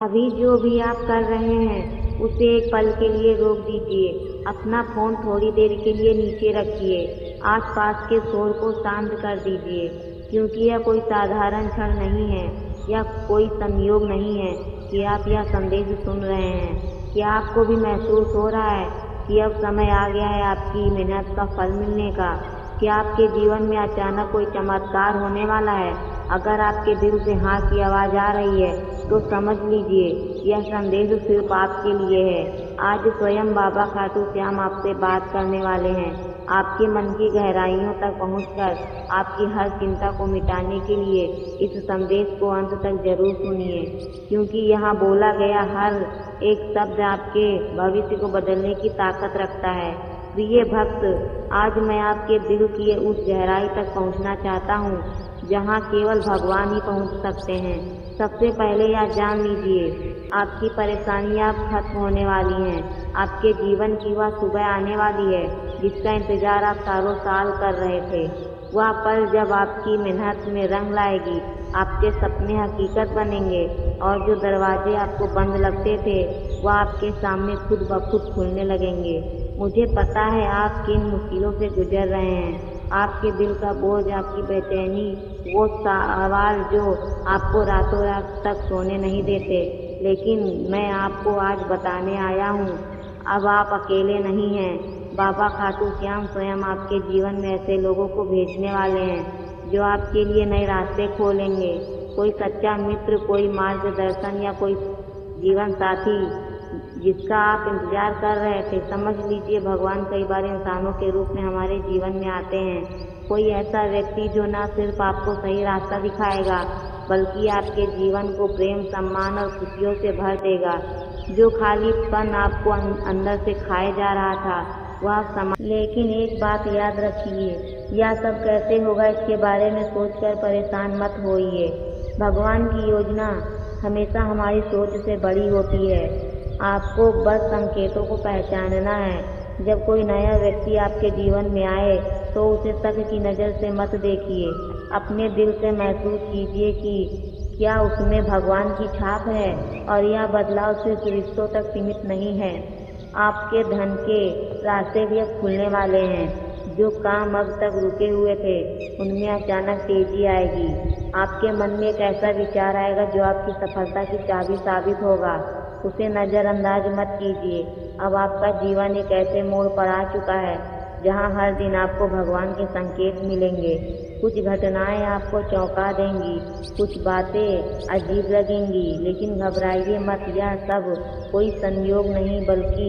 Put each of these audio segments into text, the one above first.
अभी जो भी आप कर रहे हैं उसे एक पल के लिए रोक दीजिए। अपना फोन थोड़ी देर के लिए नीचे रखिए। आसपास के शोर को शांत कर दीजिए, क्योंकि यह कोई साधारण क्षण नहीं है। यह कोई संयोग नहीं है कि आप यह संदेश सुन रहे हैं। क्या आपको भी महसूस हो रहा है कि अब समय आ गया है आपकी मेहनत का फल मिलने का? क्या आपके जीवन में अचानक कोई चमत्कार होने वाला है? अगर आपके दिल से हाँ की आवाज आ रही है तो समझ लीजिए यह संदेश सिर्फ आपके लिए है। आज स्वयं बाबा खाटू श्याम आपसे बात करने वाले हैं, आपके मन की गहराइयों तक पहुंचकर आपकी हर चिंता को मिटाने के लिए। इस संदेश को अंत तक जरूर सुनिए, क्योंकि यहाँ बोला गया हर एक शब्द आपके भविष्य को बदलने की ताकत रखता है। प्रिय भक्त, आज मैं आपके दिल की उस गहराई तक पहुंचना चाहता हूं जहां केवल भगवान ही पहुंच सकते हैं। सबसे पहले यह जान लीजिए, आपकी परेशानियां अब खत्म होने वाली हैं। आपके जीवन की वह सुबह आने वाली है जिसका इंतजार आप सालों साल कर रहे थे। वह पल जब आपकी मेहनत में रंग लाएगी, आपके सपने हकीकत बनेंगे और जो दरवाजे आपको बंद लगते थे वह आपके सामने खुद ब खुद खुलने लगेंगे। मुझे पता है आप किन मुश्किलों से गुजर रहे हैं। आपके दिल का बोझ, आपकी बेचैनी, वो सवाल जो आपको रातों रात तक सोने नहीं देते। लेकिन मैं आपको आज बताने आया हूँ, अब आप अकेले नहीं हैं। बाबा खाटू श्याम स्वयं आपके जीवन में ऐसे लोगों को भेजने वाले हैं जो आपके लिए नए रास्ते खोलेंगे। कोई सच्चा मित्र, कोई मार्गदर्शन या कोई जीवन साथी जिसका आप इंतजार कर रहे थे। समझ लीजिए, भगवान कई बार इंसानों के रूप में हमारे जीवन में आते हैं। कोई ऐसा व्यक्ति जो न सिर्फ आपको सही रास्ता दिखाएगा बल्कि आपके जीवन को प्रेम, सम्मान और खुशियों से भर देगा। जो खालीपन आपको अंदर से खाए जा रहा था वह समा। लेकिन एक बात याद रखिए, यह सब कैसे होगा इसके बारे में सोचकर परेशान मत होइए। भगवान की योजना हमेशा हमारी सोच से बड़ी होती है। आपको बस संकेतों को पहचानना है। जब कोई नया व्यक्ति आपके जीवन में आए तो उसे शक की नज़र से मत देखिए। अपने दिल से महसूस कीजिए कि क्या उसमें भगवान की छाप है। और यह बदलाव सिर्फ रिश्तों तक सीमित नहीं है। आपके धन के रास्ते भी अब खुलने वाले हैं। जो काम अब तक रुके हुए थे उनमें अचानक तेजी आएगी। आपके मन में एक ऐसा विचार आएगा जो आपकी सफलता की चाबी साबित होगा। उसे नज़रअंदाज मत कीजिए। अब आपका जीवन एक ऐसे मोड़ पर आ चुका है जहां हर दिन आपको भगवान के संकेत मिलेंगे। कुछ घटनाएं आपको चौंका देंगी, कुछ बातें अजीब लगेंगी, लेकिन घबराइए मत। यह सब कोई संयोग नहीं बल्कि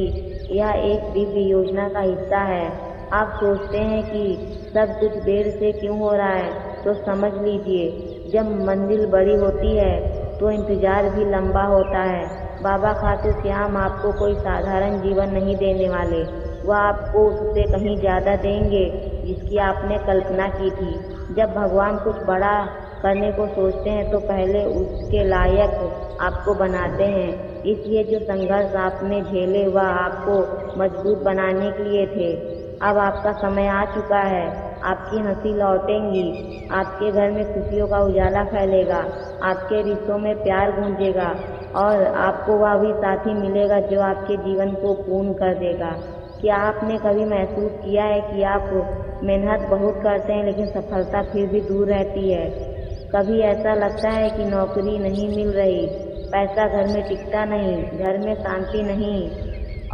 यह एक दिव्य योजना का हिस्सा है। आप सोचते हैं कि सब कुछ देर से क्यों हो रहा है, तो समझ लीजिए, जब मंजिल बड़ी होती है तो इंतजार भी लंबा होता है। बाबा खाटू श्याम आपको कोई साधारण जीवन नहीं देने वाले, वह आपको उससे कहीं ज़्यादा देंगे जिसकी आपने कल्पना की थी। जब भगवान कुछ बड़ा करने को सोचते हैं तो पहले उसके लायक आपको बनाते हैं। इसलिए जो संघर्ष आपने झेले वह आपको मजबूत बनाने के लिए थे। अब आपका समय आ चुका है। आपकी हंसी लौटेंगी, आपके घर में खुशियों का उजाला फैलेगा, आपके रिश्तों में प्यार गूंजेगा और आपको वह भी साथी मिलेगा जो आपके जीवन को पूर्ण कर देगा। क्या आपने कभी महसूस किया है कि आप मेहनत बहुत करते हैं लेकिन सफलता फिर भी दूर रहती है? कभी ऐसा लगता है कि नौकरी नहीं मिल रही, पैसा घर में टिकता नहीं, घर में शांति नहीं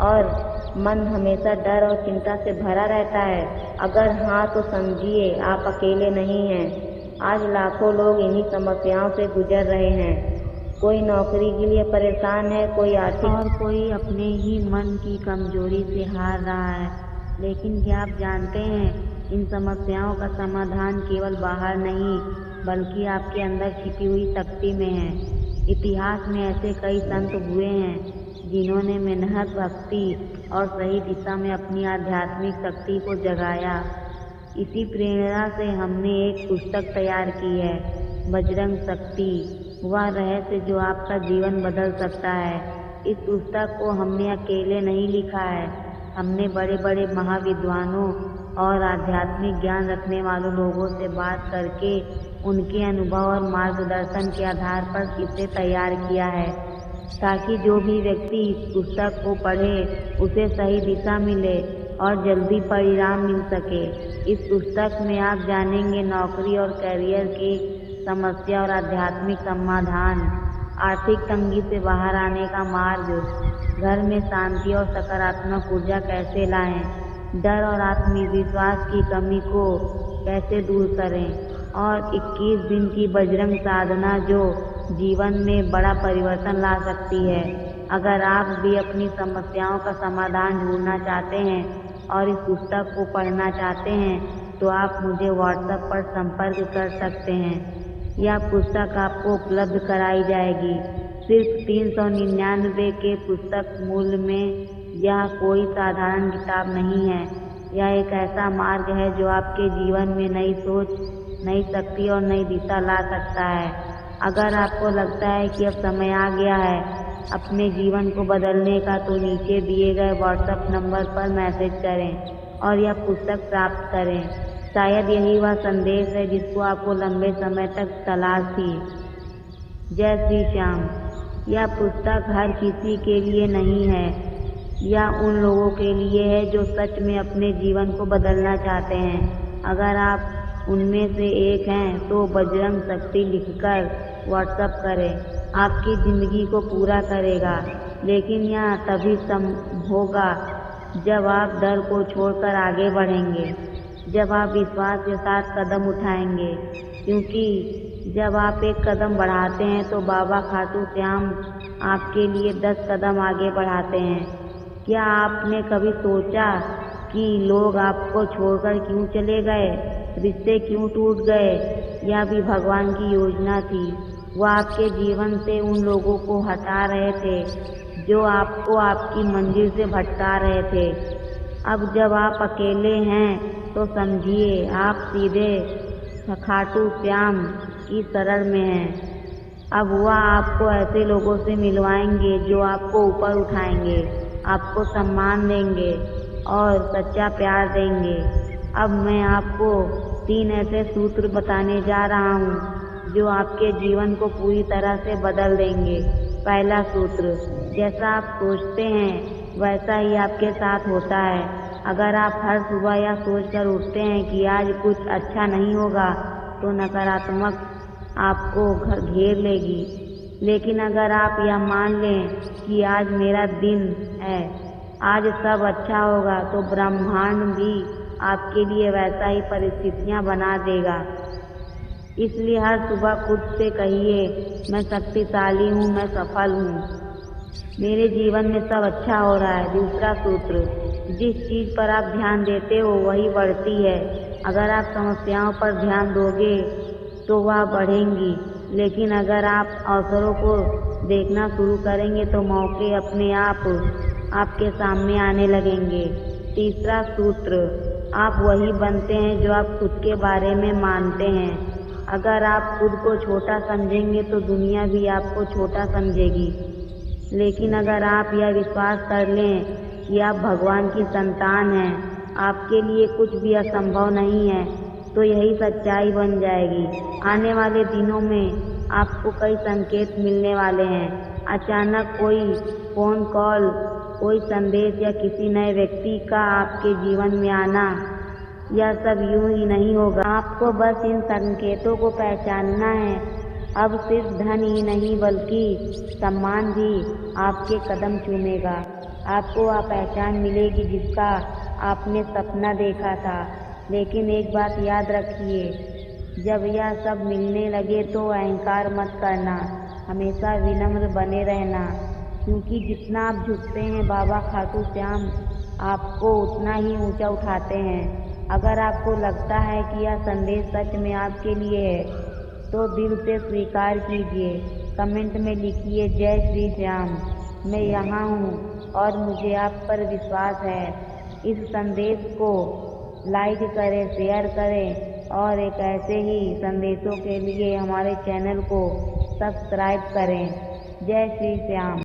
और मन हमेशा डर और चिंता से भरा रहता है? अगर हाँ तो समझिए, आप अकेले नहीं हैं। आज लाखों लोग इन्हीं समस्याओं से गुजर रहे हैं। कोई नौकरी के लिए परेशान है, कोई आर्थिक और कोई अपने ही मन की कमजोरी से हार रहा है। लेकिन क्या आप जानते हैं, इन समस्याओं का समाधान केवल बाहर नहीं बल्कि आपके अंदर छिपी हुई शक्ति में है। इतिहास में ऐसे कई संत हुए हैं जिन्होंने मेहनत, भक्ति और सही दिशा में अपनी आध्यात्मिक शक्ति को जगाया। इसी प्रेरणा से हमने एक पुस्तक तैयार की है, बजरंग शक्ति, वह रहस्य जो आपका जीवन बदल सकता है। इस पुस्तक को हमने अकेले नहीं लिखा है, हमने बड़े बड़े महाविद्वानों और आध्यात्मिक ज्ञान रखने वालों लोगों से बात करके उनके अनुभव और मार्गदर्शन के आधार पर इसे तैयार किया है। ताकि जो भी व्यक्ति इस पुस्तक को पढ़े उसे सही दिशा मिले और जल्दी परिणाम मिल सके। इस पुस्तक में आप जानेंगे नौकरी और करियर की समस्या और आध्यात्मिक समाधान, आर्थिक तंगी से बाहर आने का मार्ग, घर में शांति और सकारात्मक ऊर्जा कैसे लाएं, डर और आत्मविश्वास की कमी को कैसे दूर करें और 21 दिन की बजरंग साधना जो जीवन में बड़ा परिवर्तन ला सकती है। अगर आप भी अपनी समस्याओं का समाधान ढूंढना चाहते हैं और इस पुस्तक को पढ़ना चाहते हैं तो आप मुझे व्हाट्सएप पर संपर्क कर सकते हैं। यह पुस्तक आपको उपलब्ध कराई जाएगी सिर्फ 399 के पुस्तक मूल्य में। यह कोई साधारण किताब नहीं है, यह एक ऐसा मार्ग है जो आपके जीवन में नई सोच, नई शक्ति और नई दिशा ला सकता है। अगर आपको लगता है कि अब समय आ गया है अपने जीवन को बदलने का तो नीचे दिए गए व्हाट्सएप नंबर पर मैसेज करें और यह पुस्तक प्राप्त करें। शायद यही वह संदेश है जिसको आपको लंबे समय तक तलाश थी। जय श्री श्याम। यह पुस्तक हर किसी के लिए नहीं है, यह उन लोगों के लिए है जो सच में अपने जीवन को बदलना चाहते हैं। अगर आप उनमें से एक हैं तो बजरंग शक्ति लिखकर व्हाट्सएप करें। आपकी ज़िंदगी को पूरा करेगा, लेकिन यह तभी संभव होगा जब आप डर को छोड़कर आगे बढ़ेंगे, जब आप विश्वास के साथ कदम उठाएंगे, क्योंकि जब आप एक कदम बढ़ाते हैं तो बाबा खाटू श्याम आपके लिए 10 कदम आगे बढ़ाते हैं। क्या आपने कभी सोचा कि लोग आपको छोड़कर क्यों चले गए, रिश्ते क्यों टूट गए? यह भी भगवान की योजना थी। वह आपके जीवन से उन लोगों को हटा रहे थे जो आपको आपकी मंजिल से भटका रहे थे। अब जब आप अकेले हैं तो समझिए आप सीधे खाटू श्याम की शरण में हैं। अब वह आपको ऐसे लोगों से मिलवाएंगे जो आपको ऊपर उठाएंगे, आपको सम्मान देंगे और सच्चा प्यार देंगे। अब मैं आपको 3 ऐसे सूत्र बताने जा रहा हूँ जो आपके जीवन को पूरी तरह से बदल देंगे। पहला सूत्र, जैसा आप सोचते हैं वैसा ही आपके साथ होता है। अगर आप हर सुबह यह सोचकर उठते हैं कि आज कुछ अच्छा नहीं होगा तो नकारात्मक आपको घेर लेगी। लेकिन अगर आप यह मान लें कि आज मेरा दिन है, आज सब अच्छा होगा, तो ब्रह्मांड भी आपके लिए वैसा ही परिस्थितियां बना देगा। इसलिए हर सुबह खुद से कहिए, मैं शक्तिशाली हूँ, मैं सफल हूँ, मेरे जीवन में सब अच्छा हो रहा है। दूसरा सूत्र, जिस चीज़ पर आप ध्यान देते हो वही बढ़ती है। अगर आप समस्याओं पर ध्यान दोगे तो वह बढ़ेंगी, लेकिन अगर आप अवसरों को देखना शुरू करेंगे तो मौके अपने आप आपके सामने आने लगेंगे। तीसरा सूत्र, आप वही बनते हैं जो आप खुद के बारे में मानते हैं। अगर आप खुद को छोटा समझेंगे तो दुनिया भी आपको छोटा समझेगी। लेकिन अगर आप यह विश्वास कर लें कि आप भगवान की संतान हैं, आपके लिए कुछ भी असंभव नहीं है, तो यही सच्चाई बन जाएगी। आने वाले दिनों में आपको कई संकेत मिलने वाले हैं। अचानक कोई फ़ोन कॉल, कोई संदेश या किसी नए व्यक्ति का आपके जीवन में आना, यह सब यूं ही नहीं होगा। आपको बस इन संकेतों को पहचानना है। अब सिर्फ धन ही नहीं बल्कि सम्मान भी आपके कदम चूमेगा। आपको वह पहचान मिलेगी जिसका आपने सपना देखा था। लेकिन एक बात याद रखिए, जब यह सब मिलने लगे तो अहंकार मत करना, हमेशा विनम्र बने रहना, क्योंकि जितना आप झुकते हैं बाबा खाटू श्याम आपको उतना ही ऊंचा उठाते हैं। अगर आपको लगता है कि यह संदेश सच में आपके लिए है तो दिल से स्वीकार कीजिए। कमेंट में लिखिए, जय श्री श्याम, मैं यहाँ हूँ और मुझे आप पर विश्वास है। इस संदेश को लाइक करें, शेयर करें और एक ऐसे ही संदेशों के लिए हमारे चैनल को सब्सक्राइब करें। जय श्री श्याम।